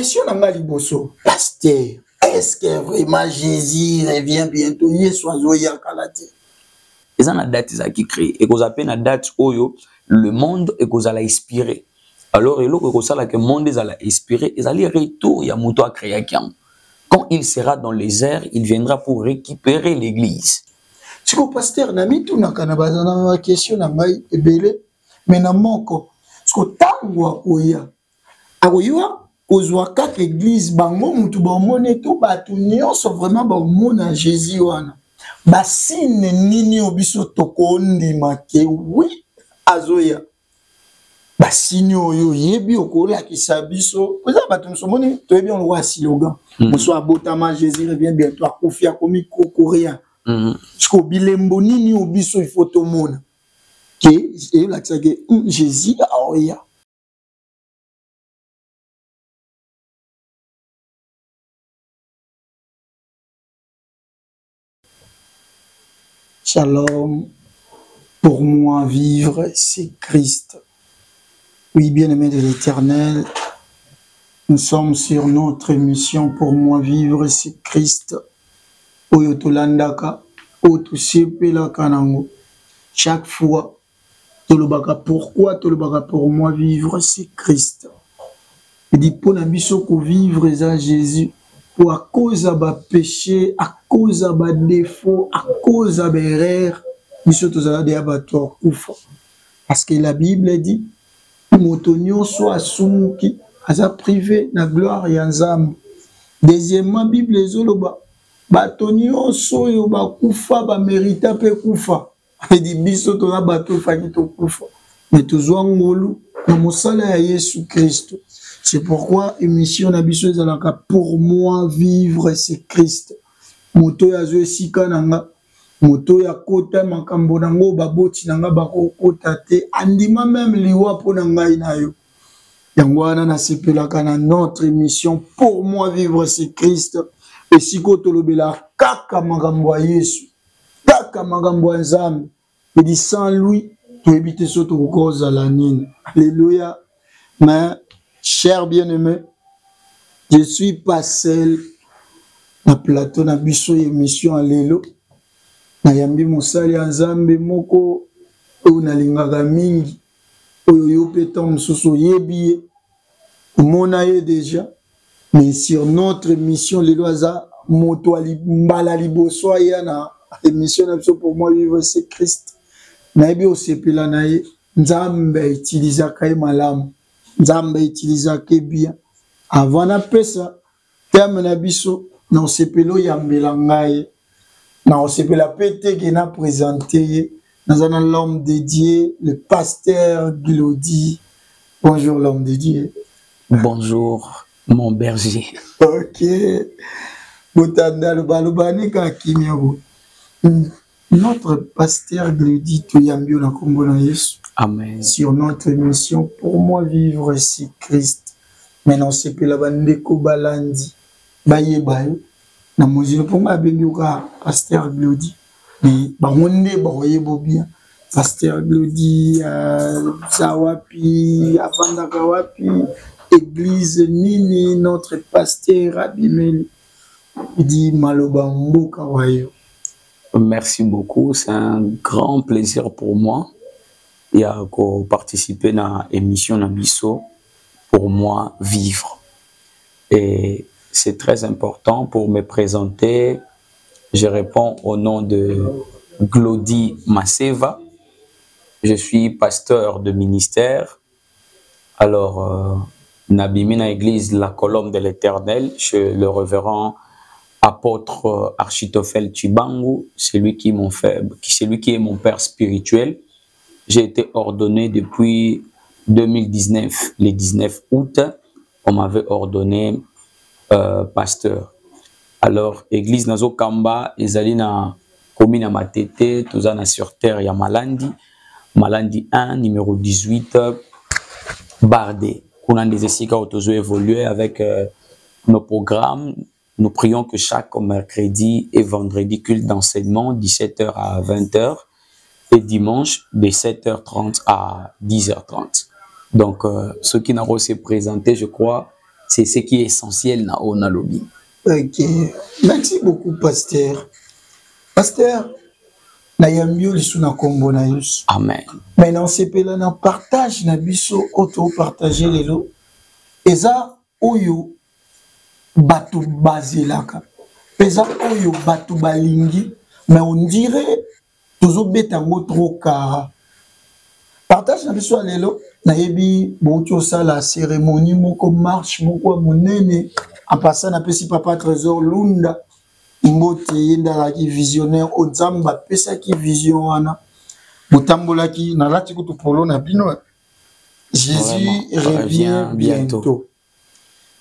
Question n'a pas liboso. Pasteur, est-ce que vraiment Jésus revient bientôt? Yesoazo ya kalate. Et ça, la date qui crée. Et qu'on appelle la date où le monde est qu'on a inspiré. Alors, et là, qu'on sait que le monde est inspiré, ils allaient retour, il y a Mouto à créer. Quand il sera dans les airs, il viendra pour récupérer l'église. Si le pasteur n'a mis tout dans la question, mais n'a manque. Ce que tango akoya. Akoya, ozwa quatre églises, bango, mutu bomone tout, batu nyonso vraiment bomona Jésus wana. Basine nini obiso toko ndima ke, oui, azoya. Basine oyo, yebi okola kisabiso. Vous avez batu msomoni, toyebi on voit slogan. Monsieur Abotama, Jésus revient bientôt, akofi akomi kokoréen. Parce bilembo nini obiso il faut tout monde que et là que Jésus aoya Shalom. Pour moi vivre c'est Christ. Oui, bien-aimés de l'Éternel, nous sommes sur notre émission Pour moi vivre c'est Christ. Oyo tolandaka otosepelaka nango chaque fois tolobaka pourquoi tolobaka pour moi vivre c'est Christ. Il dit pour na biso ko vivre ça Jésus pour à cause ba péché, à cause ba défaut, à cause ba erreur biso tozala de abattoir kufa. Parce que la Bible dit motonio soit sumuki asa privé na gloire ya Nzambe. Deuxièmement Bible ezoloba batoni oso yo bakufa ba mérita pe kufa. Il dit biso to na bato faki to kufa. Mais tozwa ngolu na mosala ya Yesu Christ. C'est pourquoi émission na biso ezalaka pour moi vivre c'est Christ. Moto ya zo esika nanga, moto ya kota makambo nango baboti nanga bakokota te, andima même liwa po na ngai na yo. Yango wana na sepelaka na notre émission pour moi vivre c'est Christ. Et si kotolobela kaka makambo ya Yesu, kaka makambo ya Nzambe, il dit sans lui tu éviter soto koza la nini. Alléluia. Mais cher bien-aimé, je suis pas seul na plateau na biso émission alelo. Na yambi mosali ya Nzambe moko oyo nalingaka mingi oyo yo petan mosusu yebi omona ye déjà. Mais sur notre émission, les lois moto mbala liboso ya na émission pour moi vivre c'est Christ. Na ebi osepela na ye Nzambe utiliser kai malamu. Nzambe utiliser ke bien. Avant na pesa terme na biso na osepelo ya mbela ngai. Na osepela pété que na présenté dans un l'homme dédié le pasteur Glody. Bonjour l'homme dédié. Bonjour mon berger. Ok. Notre pasteur Glody Toyambio na kombo na Yesu. Amen. Sur notre émission pour moi vivre c'est Christ. Maintenant c'est que la bandeko balandi baye bayo na mozilo pour moi bengi ka pasteur Glody. Mais ba monde ba oyebo bien. Pasteur Glody zawapi avandaka wapi église nini notre pasteur Abimeli. Il dit maloba mboka wayo. Merci beaucoup, c'est un grand plaisir pour moi. Il y a participer à l'émission Nabiso pour moi vivre. Et c'est très important pour me présenter. Je réponds au nom de Glody Maseva. Je suis pasteur de ministère. Alors, Nabimina Église, la colonne de l'Éternel, chez le révérend apôtre Architophel Chibangu, c'est lui qui est mon père spirituel. J'ai été ordonné depuis 2019, le 19 août, on m'avait ordonné pasteur. Alors, église Nazo Kamba, ezali na commune à Matete, tozana sur terre, il y a Malandi 1, numéro 18, Bardé. On a des essais qui ont évolué avec nos programmes. Nous prions que chaque mercredi et vendredi culte d'enseignement, 17h à 20h, et dimanche, de 7h30 à 10h30. Donc, ceux qui n'ont pas présenté, je crois, C'est ce qui est essentiel na on a lobby. Ok. Merci beaucoup, pasteur. Pasteur, na yambio lisu na kombo na Yesu. Amen. Mais non, c'est pas là, na partage na biso auto partager lelo. Eza oyo batu bazelaka. Eza oyo batu balingi, mais on dirait toujours betango trop kara. Partage na biso lelo, na yebi bocho ça la cérémonie moko marche moko monene en passant na pesi papa trésor Lunda mbote yenda la ki visionnaire Odzamba pesa ki vision wana botambola ki na lati kutu polo na bino. Jésus revient bientôt.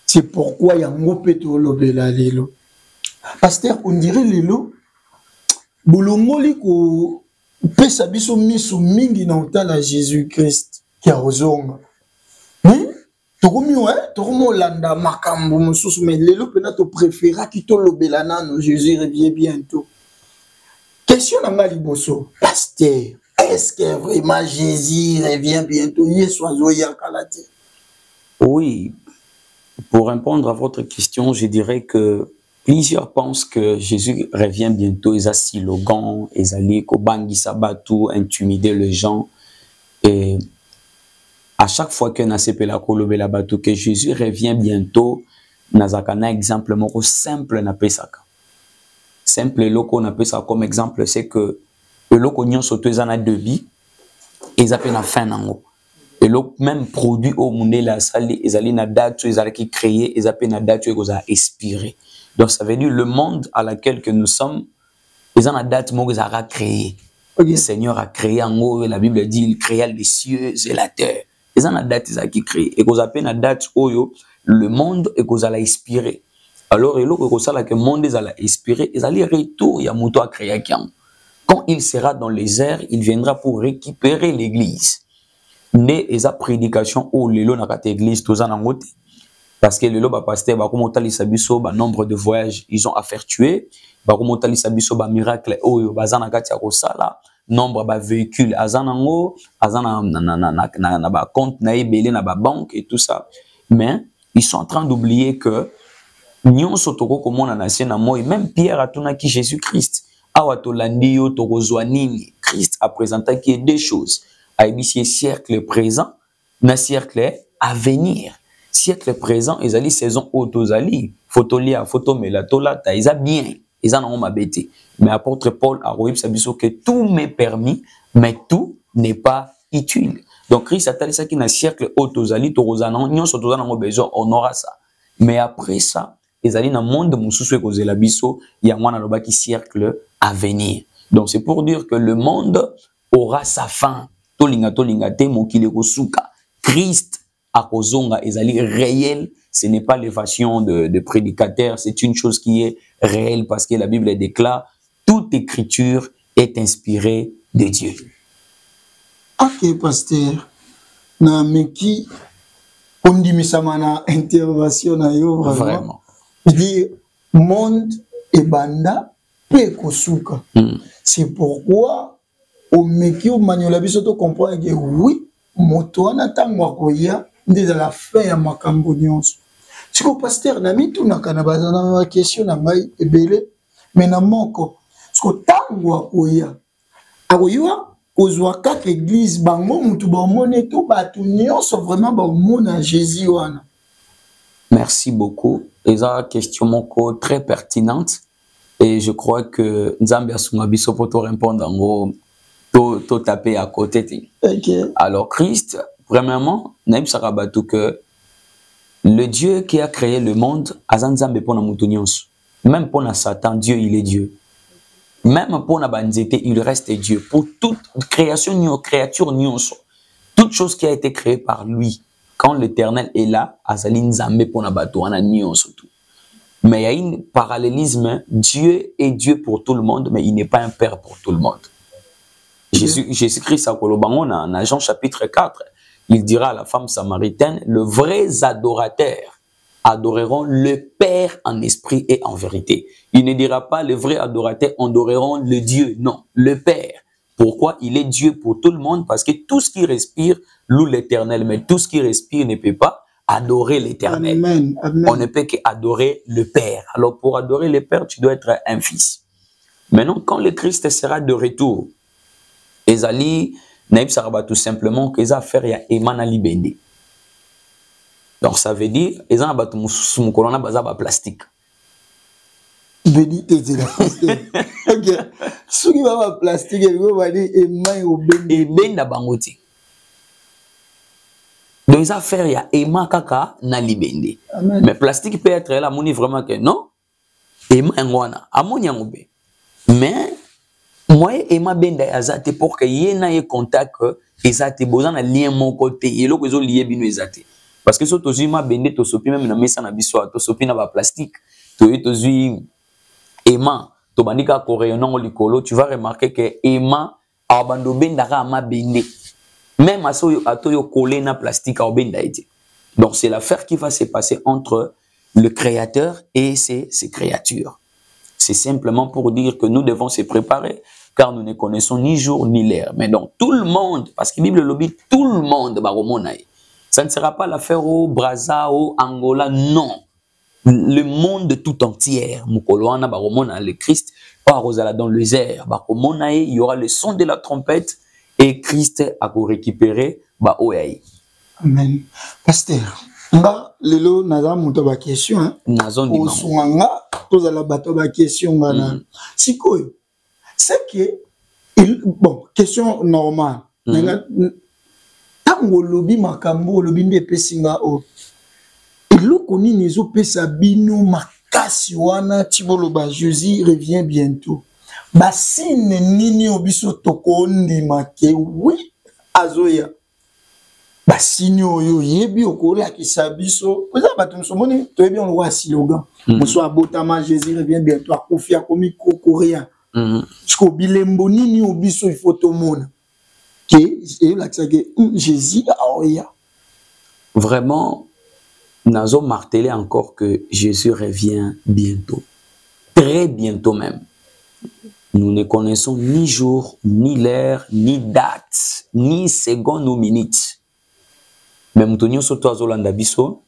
C'est pourquoi il y a un peto lobela lelo. Pasteur, on dirait lelo bolongoli ko pesa biso miso mingi na utala Jésus Christ qui a ozonga. Tokomo landa makambo mususu mais lelo pena to préféra ki to lobela nano Jésus revient bientôt. Question na ngali boso. Pasteur, est-ce que vraiment Jésus revient bientôt? Oui, pour répondre à votre question, je dirais que plusieurs pensent que Jésus revient bientôt. Ils ont slogan, ils allaient kobangi sabatu, intimider les gens. Et à chaque fois que nasepela kolobela batu que Jésus revient bientôt, nazakana exemple moko simple na pesaka. Simple loko na pesaka comme exemple, c'est que le loko nyonso to ezana debi, ils appellent na fin nango. Et le même produit au monde la salle, ils allaient na date, ils allaient créer, ils appellent na date, ils allaient expirer. Donc ça veut dire le monde à laquelle que nous sommes, ils ont la date où ils allaient créer. Le Seigneur a créé en haut, la Bible dit, il créa les cieux et la terre. Ils ont la date, ils allaient créer. Et qu'ils appellent la date où le monde et qu'ils allaient expirer. Alors, et là, que le monde ils allaient expirer, ils allaient retourner à Mouto à créer. Quand il sera dans les airs, il viendra pour récupérer l'église. Né esa prédication au lelo na kata église toza na ngote parce que lelo ba pasteur ba komotali sabiso ba nombre de voyages ils ont effectué ba komotali sabiso ba miracle oyo bazana kati ya kosala nombre ba véhicules azanango azana na ba compte na ebele na ba banque et tout ça mais ils sont en train d'oublier que nyonso toko komona na sena moi même Pierre atuna ki Jésus-Christ awa tolandi yo tokozwa nini Christ a présenté qui est deux choses. Aïbisi siècle présent, na siècle à venir. Siècle présent, ils allaient saison autosali, photolia, photomela, ta, ils a bien, ils en ont ma bête. Mais apôtre Paul a reçu sabiso que tout m'est permis, mais tout n'est pas utile. Donc Christ a dit ça qui na siècle autosali, torozana, nyon sotozana ngo besoin, on aura ça. Mais après ça, ils allaient dans le monde mususu ekoze la biso, ya mwana loba qui siècle à venir. Donc c'est pour dire que le monde aura sa fin. Christ à Kozonga ezali réel, ce n'est pas l'évasion de prédicateurs, c'est une chose qui est réelle parce que la Bible déclare toute écriture est inspirée de Dieu. Ok, pasteur. Na meki comme dit Misamana intervention na yo vraiment. Je dis monde et banda pe kosuka. C'est pourquoi au meki au manuel biso to comprendre que oui moto ana tangwa koya ndeza la fin ya makambo nyonso. Siko pasteur na mitu na kana bazana na question na ngai ebele mais na moko siko tangwa koya akoywa kozwa kaka église bango mutu bomone to batu nyonso vraiment bomona Jésus wana. Merci beaucoup. Eza question moko très pertinente et je crois que Nzambe asunga biso pour te répondre en gros. Tout taper à côté. Okay. Alors Christ, premièrement, naïm sarabatou que le Dieu qui a créé le monde, azanzambe pona mutunions. Même pour Satan, Dieu il est Dieu. Même pour Banzete, il reste Dieu. Pour toute création, créature nyons, toute chose qui a été créée par lui, quand l'Éternel est là, azalin zambe pona batou ana nyons tout. Mais il y a un parallélisme, Dieu est Dieu pour tout le monde, mais il n'est pas un père pour tout le monde. Jésus-Christ à Kolobango, dans Jean chapitre 4, il dira à la femme samaritaine, le vrai adorateur adoreront le Père en esprit et en vérité. Il ne dira pas le vrai adorateur adoreront le Dieu, non, le Père. Pourquoi? Il est Dieu pour tout le monde, parce que tout ce qui respire loue l'Éternel, mais tout ce qui respire ne peut pas adorer l'Éternel. Amen. Amen. On ne peut qu'adorer le Père. Alors pour adorer le Père, tu dois être un fils. Maintenant, quand le Christ sera de retour, Ezali, Naïb Saraba tout simplement que les affaires y a Emana Libende. Donc ça veut dire, ils ont battu mon colonna bazaba plastique. Béni t'es là. Ok. Ce qui va plastique, il va dire Emma au Béni. Et Benda Bangoti. Donc les affaires y a Emma Kaka na Libende. Amen. Mais plastique peut être là, moni vraiment que non. Emma Ngwana, amoni Yangobe. Mais moi Emma Benda azate pour que yena y contact ezate besoin na lien mon côté et l'autre ils ont lié bino ezate. Parce que surtout ma bende to sopi même na mesa na biso to sopi na ba plastique to zui Emma to bandika koreyonon likolo tu vas remarquer que Emma abando benda ka ma bende même ato yo collé na plastique au benda été. Donc c'est l'affaire qui va se passer entre le créateur et ses créatures. C'est simplement pour dire que nous devons se préparer car nous ne connaissons ni jour ni l'heure. Mais donc tout le monde, parce que la Bible le dit, tout le monde va remonter. Ça ne sera pas l'affaire au Brazza, au Angola, non. Le monde tout entier, Mukoloana, le Christ, Parosala dans les airs, il y aura le son de la trompette et Christ a récupéré Oyaï. Amen. Pasteur, nga lelo naza muto ba question hein. Nazon di maman. Osunganga tozala bato ba question ngana. Sikoyo. C'est que bon, question normale. Tango lobi makambo lobi nde pesinga o. Eloko nini ezopesa bino makasi wana tiboloba Jésus revient bientôt. Basine nini obiso tokondima ke oui azoya. Basine oyo yebi okola kisabiso. Koza bato nsomoni toyebi on wa slogan. Moso abotama Jésus revient bientôt akofi akomi kokoria. Parce bilembo nini obiso il faut tout monde. Jésus aoya. Vraiment, nous avons martelé encore que Jésus revient bientôt. Très bientôt même. Nous ne connaissons ni jour, ni l'heure, ni date, ni seconde ou minute. Même Tonio Soto Azolanda Biso,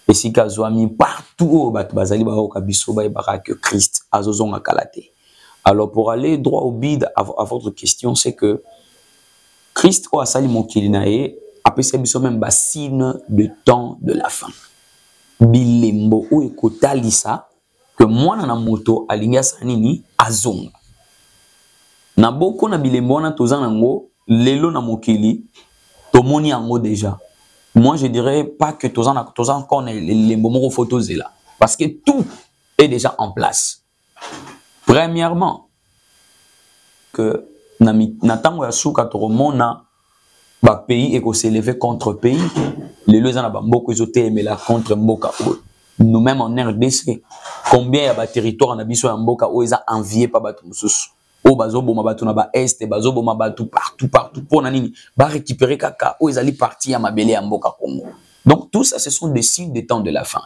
et si Kazoami partout au Batbazali Baroka Biso, que Christ Azozon a Kalate. Alors pour aller droit au bide à votre question, c'est que Christ a sali mokilinae après ça biso même bassine de temps de la fin. Bilembo o ekotalisa que mwana na moto alinga sanini azonga. Na boko na bilembo na tozana ngo lelo na mokili tomoni yango déjà. Moi je dirais pas que tozana encore les moments photos là parce que tout est déjà en place. Premièrement que na tango ya suka toromona ba pays eko s'élever contre pays les deux na ba mboko ezote emela contre mboka o nous même en RDC combien ya ba territoire na biso ya mboka o eza envié pa bato mususu o bazoboma bato na ba est bazoboma bato partout pour na nini ba récupérer kaka o ezali parti ya mabele ya mboka Congo. Donc tout ça ce sont des signes des temps de la fin.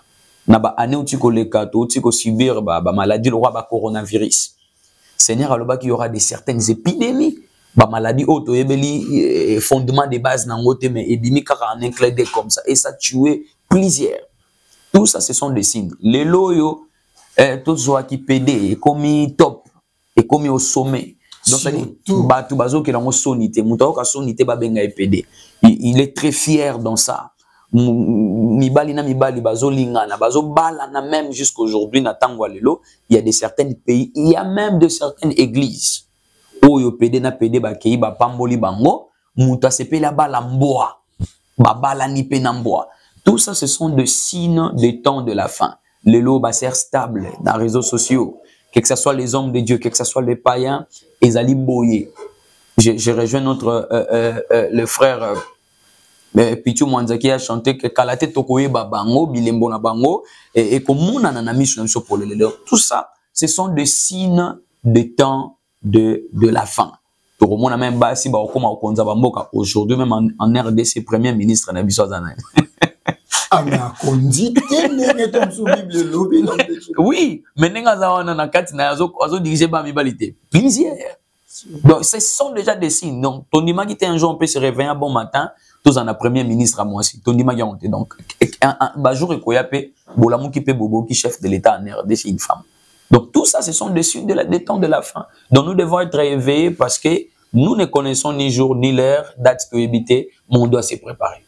Na ba année otiko leka to otiko subir ba maladie le roi ba coronavirus. Seigneur aloba qu'il y aura des certaines épidémies, ba maladie auto ebeli fondement de base nangote mais ebimi kaka en un clin d'œil comme ça et ça tué plusieurs. Tout ça ce sont des signes. Les loyo tout soit qui pédé et comme top et comme au sommet. Donc ça dit batu bazo ke lango sonité, muta ka sonité ba benga épédé. Il est très fier dans ça. Mibali na mibali bazo lingana bazo bala na même jusqu'aujourd'hui na tangwa lelo il y a de certains pays il y a même de certaines églises oyo pede na pede ba kei ba pamboli bango muta sepela bala mboa ba bala ni pe na mboa. Tout ça ce sont des signes des temps de la fin. Lelo ba ser stable dans les réseaux sociaux, que ce soit les hommes de Dieu, que ce soit les païens, ezali boye. Je rejoins notre le frère Pichu Mwanzaki a chanté que Kalate Tokoye Babango, Bilembo na Bango, et Komuna Nanamish Namso pour le leader. Tout ça, ce sont des signes des temps de la fin. Toromona même Basi Baokoma Okonza Bamboka, aujourd'hui même en RDC, premier ministre Nabiso Zanaï. Ah, mais à Kondi, oui, mais Nengazawana Nakatina Azo dirigé Bamibalité. Plusieurs. Donc, ce sont déjà des signes. Donc, ton image qui était un jour, on peut se réveiller un bon matin. tous en a premier ministre à moi aussi. Tondi Magyonte. Donc, un jour, Ekoyape, Bolamou qui peut Bobo, qui chef de l'État en RDC, une femme. Donc, tout ça, ce sont des signes des temps de la fin. Donc, nous devons être éveillés parce que nous ne connaissons ni jour ni l'heure, date de éviter, mais on doit se préparer.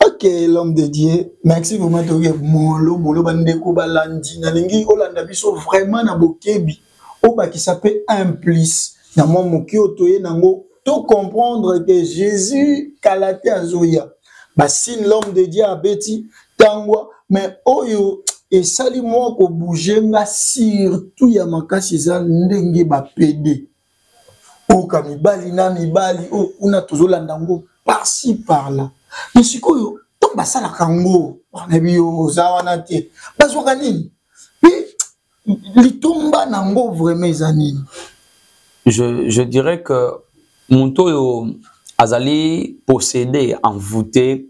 Ok, l'homme de Dieu, merci vraiment. Molo bandeko balandi nalingi olanda biso vraiment na bokebi oba qui s'appelle implice na mo moki otoye nango to comprendre que Jésus kalate azoya basine l'homme de Dieu abeti tangwa mais oyo et sali moi ko bouger nga surtout ya makasi za ndenge ba pede o kamibali na mibali o una tozolanda ngo par-ci par-là. Mais si quoi, donc ça la kango, on a vu aux awanate, parce qu'on nini, puis les tomba nango vraiment zanini. Je dirais que Monto Azali possédé, envoûté,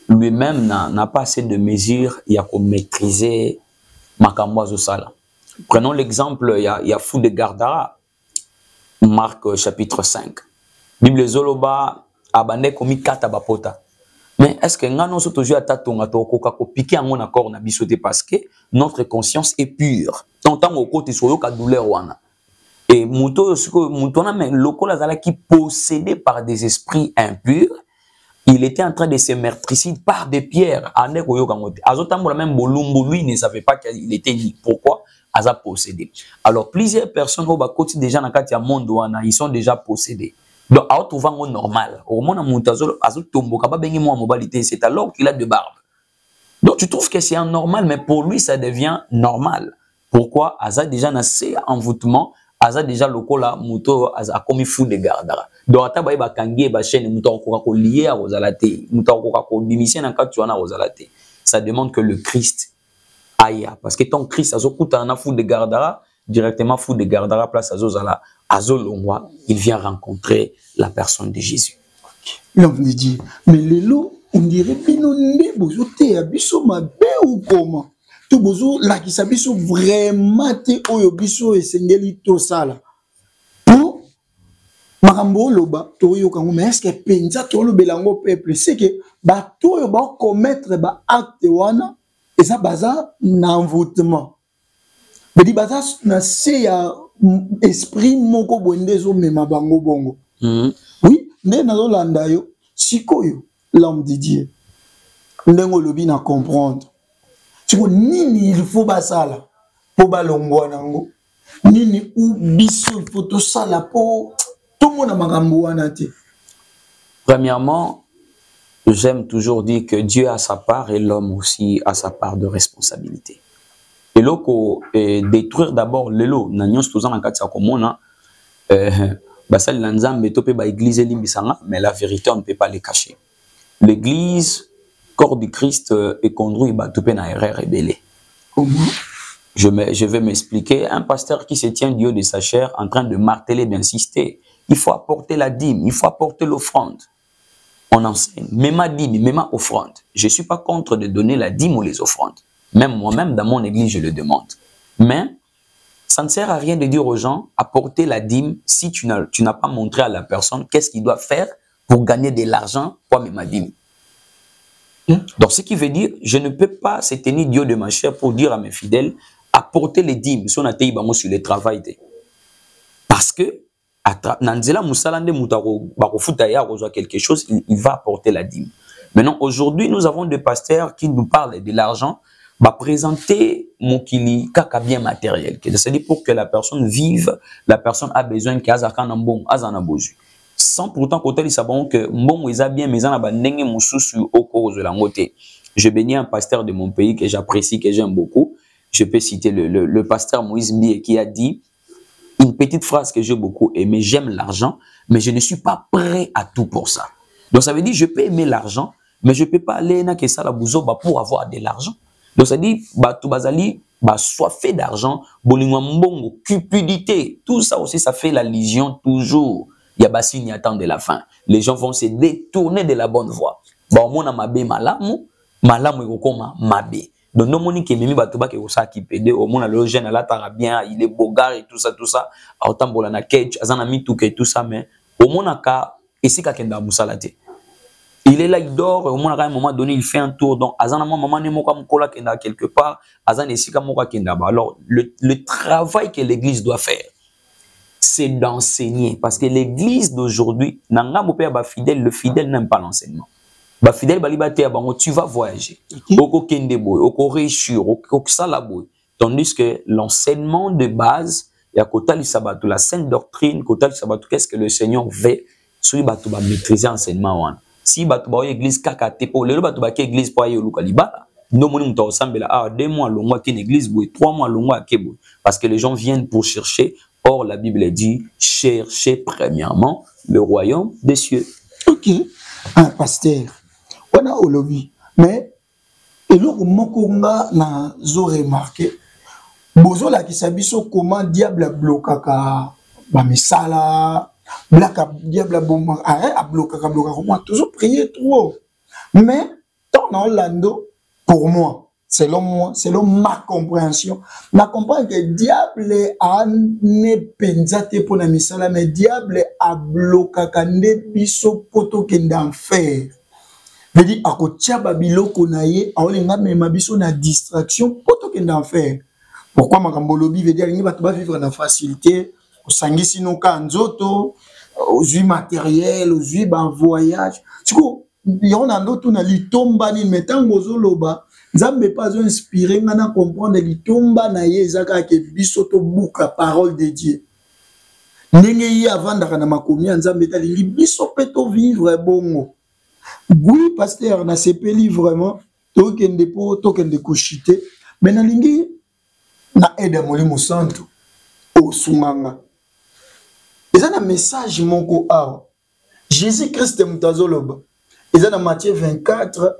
lui-même n'a pas assez de mesures, il y a qu'on maîtriser Makamboazo Sala. Prenons l'exemple, il y a Fou de Gardara, Marc chapitre 5. Bible Zoloba, Abane komi kata bapota. Mais est-ce que nous sommes toujours à tatonga tokoka ko piquer en mon accord na bisoté parce que notre conscience est pure. Tant au côté sur le douleur wana. Et muto na mais lokola zala qui possédé par des esprits impurs, il était en train de se meurtricider par des pierres. Ane ko yoka ngote. Azotambola même Bolumbu lui ne savait pas qu'il était ni pourquoi aza possédé. Alors plusieurs personnes au bas côté déjà na kati ya monde wana, ils sont déjà possédés. Donc, à trouver un normal. Au moment où c'est alors qu'il a de barbe. Donc, tu trouves que c'est anormal, mais pour lui, ça devient normal. Pourquoi? Aza déjà assez envoûtement, Aza déjà le cola, Mouto, Aza comme fou de gardara. Donc, Atabaye Bakangi, Bachen, Mouto, Kokako lié à Rosalate, Mouto, Kokako bimisien en Katuana Rosalate. Ça demande que le Christ aille. Parce que ton Christ, Azo Koutana fou de gardara, directement fou de gardara, place Azozala. Azolongwa, il vient rencontrer la personne de Jésus. L'homme de Dieu. Mais les lots, on dirait que nous ne sommes pas biso mabe ou comment. Tout bozo la qui s'abiso vraiment te oyo biso et sengeli to sala. Pour marambo loba to yo kango mais est-ce que penza to lo belango peuple c'est que ba to yo ba commettre ba acte wana et ça baza na envoûtement. Mais di baza na se ya esprit moko bondezo mema bango bongo. Oui, ne nazo landa yo sikoyo l'homme de Dieu. Ndengo lobi na comprendre. Siko nini il faut basala po balongwa nango. Nini ou biso faut to sala po tout monde makambo wana te. Premièrement, j'aime toujours dire que Dieu a sa part et l'homme aussi a sa part de responsabilité. Et là, détruire d'abord le lot, mais la vérité, on ne peut pas les cacher. L'église, corps du Christ, est conduit à erreur rébellée. Je vais m'expliquer. Un pasteur qui se tient du haut de sa chair en train de marteler, d'insister. Il faut apporter la dîme, il faut apporter l'offrande. On enseigne, même ma dîme, même ma offrande. Je ne suis pas contre de donner la dîme ou les offrandes. Même moi-même, dans mon église, je le demande. Mais ça ne sert à rien de dire aux gens, apporter la dîme si tu n'as pas montré à la personne qu'est-ce qu'il doit faire pour gagner de l'argent pour ma dîme. Donc, ce qui veut dire, je ne peux pas se tenir Dieu de ma chair pour dire à mes fidèles, apporter les dîmes si on a été sur le travail. Parce que, quelque chose, il va apporter la dîme. Maintenant, aujourd'hui, nous avons des pasteurs qui nous parlent de l'argent, présenter mon kili kaka bien matériel. C'est-à-dire pour que la personne vive, la personne a besoin qu'elle ait un bon, sans pourtant côté ils savent que bon ils a bien mais en a ndenge mususu au cause de la moté. Je bénis un pasteur de mon pays que j'apprécie, que j'aime beaucoup. Je peux citer le pasteur Moïse Mbie qui a dit une petite phrase que j'ai beaucoup aimée: j'aime l'argent, mais je ne suis pas prêt à tout pour ça. Donc ça veut dire je peux aimer l'argent, mais je peux pas aller na que ça la bouzo pour avoir de l'argent. Donc ça dit tout bazali soifé d'argent, bolingwa mbongo, cupidité, tout ça aussi ça fait la légion toujours. Il y a bassine y attend de la fin. Les gens vont se détourner de la bonne voie. Bon mon a mabe malamu ekokoma mabe. Donc non moni ke mimi batuba ke osa ki pede au mon le jeune là tara bien, il est beau gars et tout ça autant bola na cage azana mi tout que tout ça mais au mon aka esika kenda musalate. Il est là, il dort, au moins à un moment donné, il fait un tour. Donc, maman quelque part, alors, le travail que l'église doit faire, c'est d'enseigner. Parce que l'église d'aujourd'hui, le fidèle n'aime pas l'enseignement. Fidèle, tu vas voyager. Tandis que l'enseignement de base, il y a la sainte doctrine, qu'est-ce que le Seigneur veut, celui qui va maîtriser l'enseignement. Si tu as l'église kakate pour le tu as l'église pour aller au Lukaliba, nous on ensemble 2 mois longue une église 3 mois longue parce que les gens viennent pour chercher. Or la Bible dit cherchez premièrement le royaume des cieux. OK. Un pasteur. On a au lobby mais et là mokonga na zo remarqué bozo la kisabiso comment diable bloquaka ba misala Blaka diable bomba a bloqué moi toujours prier trop mais dans Orlando pour moi selon ma compréhension na comprendre que diable a ne penzate pour na misala mais diable a bloqué kande biso poto kenda enfer veut dire a ko tiaba biloko na ye a olinga mema biso na distraction poto kenda enfer pourquoi makambo lobi veut dire ni bato ba vivre na facilité osangisi no ka nzoto ozwi matériel ozwi ba voyage siko yona ndo tuna litomba ni metango ozoloba nzambe pas inspiré ngana comprendre litomba na ye ezaka ke biso to buka parole de Dieu ndenge yi avandaka na makomi ya nzambe talingi biso pe to vivre bongo oui pasteur na sepeli vraiment tokende po tokende koshite mais na lingi na aide molimo santo o sunganga. Ils ont un message moko awa. Jésus-Christ mutazoloba. Ils ont Matthieu 24,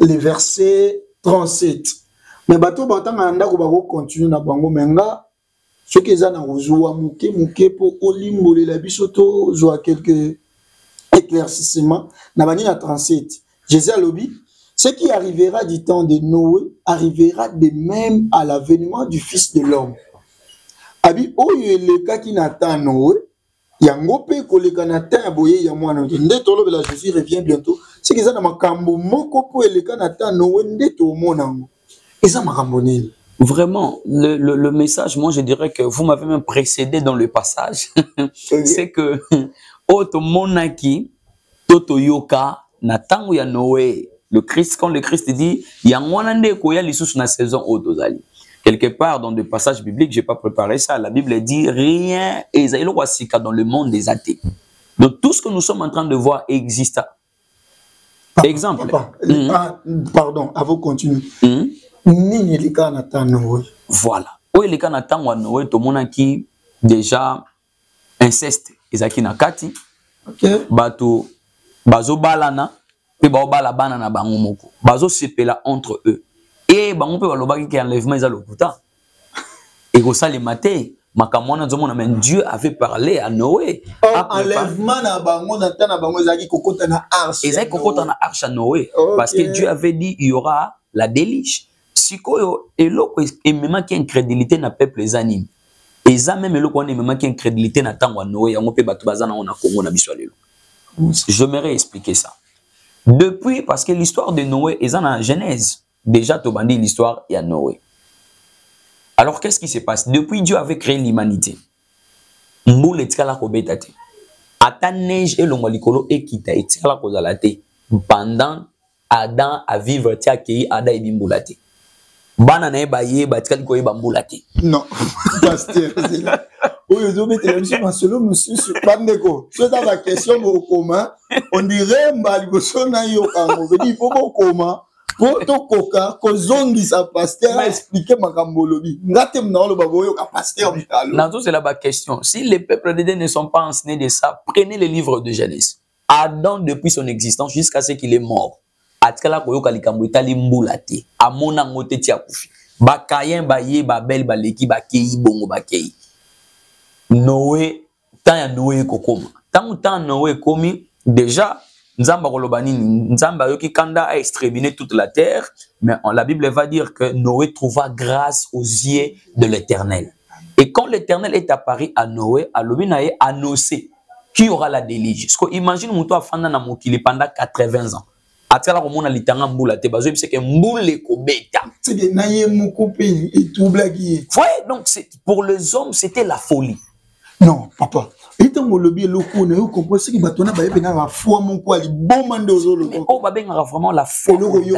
le verset 37. Mais bato batanga ndako bako continue na bango menga. Ce qu'ils ont na ozuwa muke po olimbole la bisoto zoa quelques éclaircissements. Na bani na 37. Jésus a lobi, ce qui arrivera du temps de Noé arrivera de même à l'avènement du Fils de l'homme. Abi oyo le ka ki n'attend Noé yango pe koleka na temps boye ya mwana nde tolo bela Jésus revient bientôt c'est que ça na makambo moko po eleka na temps Noé nde to monango eza makambo nini vraiment le message moi je dirais que vous m'avez même précédé dans le passage okay. C'est que oto monaki toto yoka na tango ya Noé le Christ quand le Christ dit yango wana nde ko ya lisusu na saison oto zali. Quelque part dans des passages bibliques, je n'ai pas préparé ça. La Bible dit rien dans le monde des athées. Donc tout ce que nous sommes en train de voir existe. Exemple. Pardon, avant de continuer. Voilà. Où est le cas de Noé, tout le monde qui déjà inceste. Ezaki nakati. Bato bazo balana, puis bao balabana na bango moko. Bazo sepela entre eux. Et bango pe balobaki ki enlèvement eza lokuta. Et ko ça le maté, makamona nzomo na men Dieu avait parlé à Noé. Enlèvement na bango na tana bango ezaki kokota na arche. Ezaki kokota na arche à Noé parce que Dieu avait dit il y aura la déluge. Sikoyo eloko emema ki incrédulité na peuple les animes. Eza même eloko wana emema ki incrédulité na tango à Noé yango pe bato bazana ona Congo na biso lelo. J'aimerais expliquer ça. Depuis parce que l'histoire de Noé est dans Genèse. Déjà, tu as dit l'histoire, il y a Noé. Alors, qu'est-ce qui se passe? Depuis Dieu avait créé l'humanité. Pendant Adam a vivre, tu as créé Adam et Bimboulate. Non, pasteur, c'est là. Oui, je vais te dire, monsieur, c'est dans la question au commun. On dirait, il faut au commun. Poto koka kozongi sa pasteur a expliqué makambolobi ngatem na lo baboyo ka pasteur mutalo nazo c'est la question si les peuples de Dieu ne sont pas enseignés de ça prenez le livre de Genèse Adam depuis son existence jusqu'à ce qu'il est mort atkala koyoka likambo etali mbulate amona ngote tia kufi ba Caïn ba ye ba Abel ba leki ba kei bongo ba kei Noé tant ya Noé kokoma tant Noé komi déjà Nzamba kolobani, Nzamba yoki kanda a exterminé toute la terre, mais la Bible va dire que Noé trouva grâce aux yeux de l'Éternel. Et quand l'Éternel est apparu à Noé, à l'Obinae annoncé qui aura la délige? Parce que imagine mon toit fanda na mokili pendant 80 ans. Atala ko mona litanga mbula te bazo c'est que mbule ko beta. C'est que naye moko pe et tout blaguier. Ouais, donc pour les hommes c'était la folie. Non, papa. Et tant que le bien loco ne comprend ce qui batona ba pe na la foi mon quoi li bon mande aux loco. Oh ba ben vraiment la folie.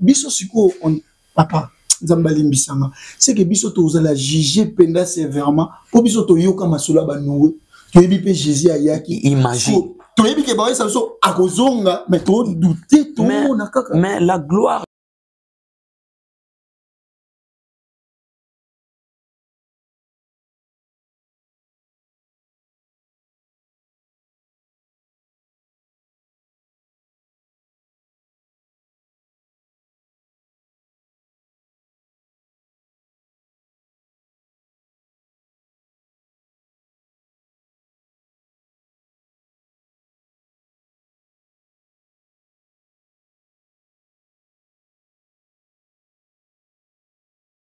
Biso siko on papa Zambali Mbisanga. C'est que biso to la juger penda sévèrement pour biso to yoka masula ba noué. Tu es bipé Jésus ayaki. Imagine. Tu es bipé que ba ça so akozonga mais to douter to na kaka. Mais la gloire